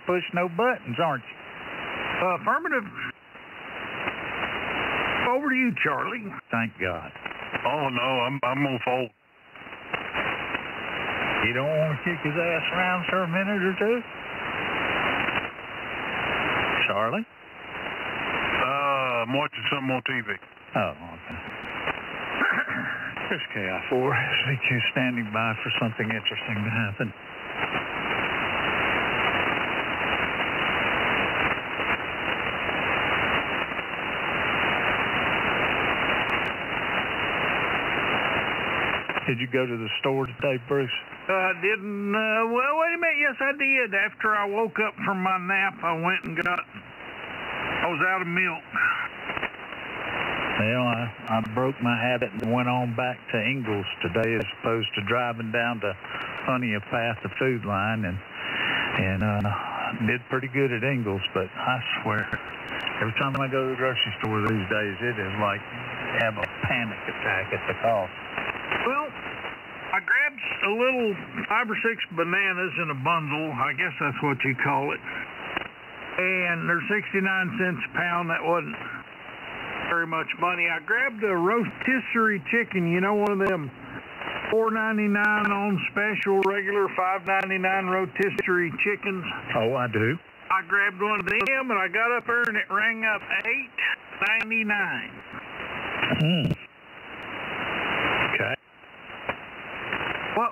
push no buttons, aren't you? Affirmative. Over to you, Charlie. Thank God. Oh, no, I'm going to fold. You don't want to kick his ass around for a minute or two? Charlie? I'm watching something on TV. Oh, okay. There's KI4. SVQ standing by for something interesting to happen. Did you go to the store today, Bruce? Didn't, well, wait a minute. Yes, I did. After I woke up from my nap, I went and I was out of milk. Well, I broke my habit and went on back to Ingalls today as opposed to driving down to Honey Path, the food line, and did pretty good at Ingalls, but I swear, every time I go to the grocery store these days, it is like have a panic attack at the cost. Well, I grabbed a little 5 or 6 bananas in a bundle. I guess that's what you call it. And they're 69 cents a pound. That wasn't very much money. I grabbed a rotisserie chicken, you know, one of them $4.99 on special, regular $5.99 rotisserie chickens. Oh, I do. I grabbed one of them, and I got up there, and it rang up $8.99. Okay.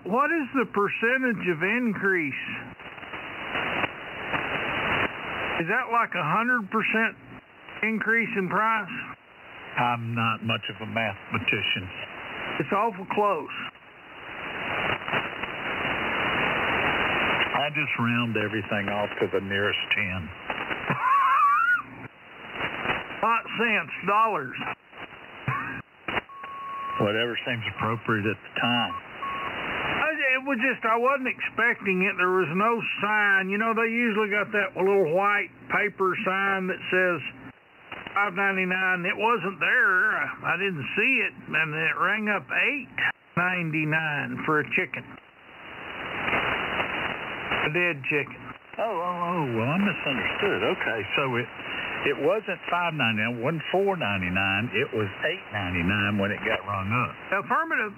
What is the percentage of increase? Is that like 100% increase in price? I'm not much of a mathematician. It's awful close. I just round everything off to the nearest 10. Not cents, dollars. Whatever seems appropriate at the time. It was just, I wasn't expecting it. There was no sign. You know, they usually got that little white paper sign that says $5.99. It wasn't there. I didn't see it, and it rang up $8.99 for a chicken. A dead chicken. Oh, well, I misunderstood. Okay, so it wasn't $5.99, it wasn't $4.99, it was $8.99 when it got rung up. Affirmative.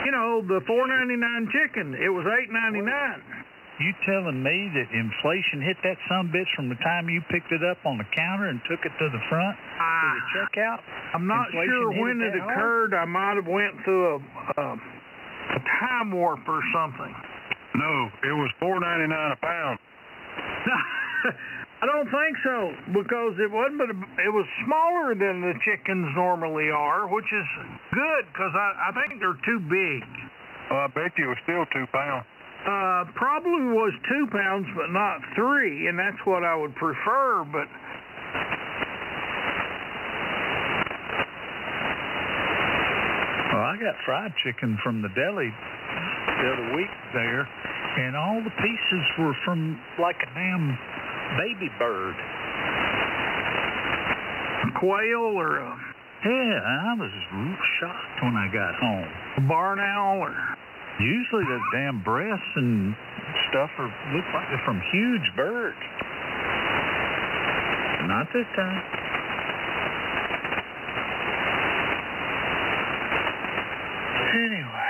You know, the $4.99 chicken, it was $8.99. You telling me that inflation hit that sumbitch from the time you picked it up on the counter and took it to the front to the checkout? I'm not sure when it occurred. I might have went through a time warp or something. No, it was $4.99 a pound. I don't think so, because it wasn't. But it was smaller than the chickens normally are, which is good because I think they're too big. I bet you it was still 2 pounds. Probably was 2 pounds, but not 3, and that's what I would prefer. But well, I got fried chicken from the deli the other week there, and all the pieces were from like a damn baby bird. Quail or yeah, I was shocked when I got home. A barn owl or usually the damn breasts and stuff look like they're from huge birds. Not this time. Anyway.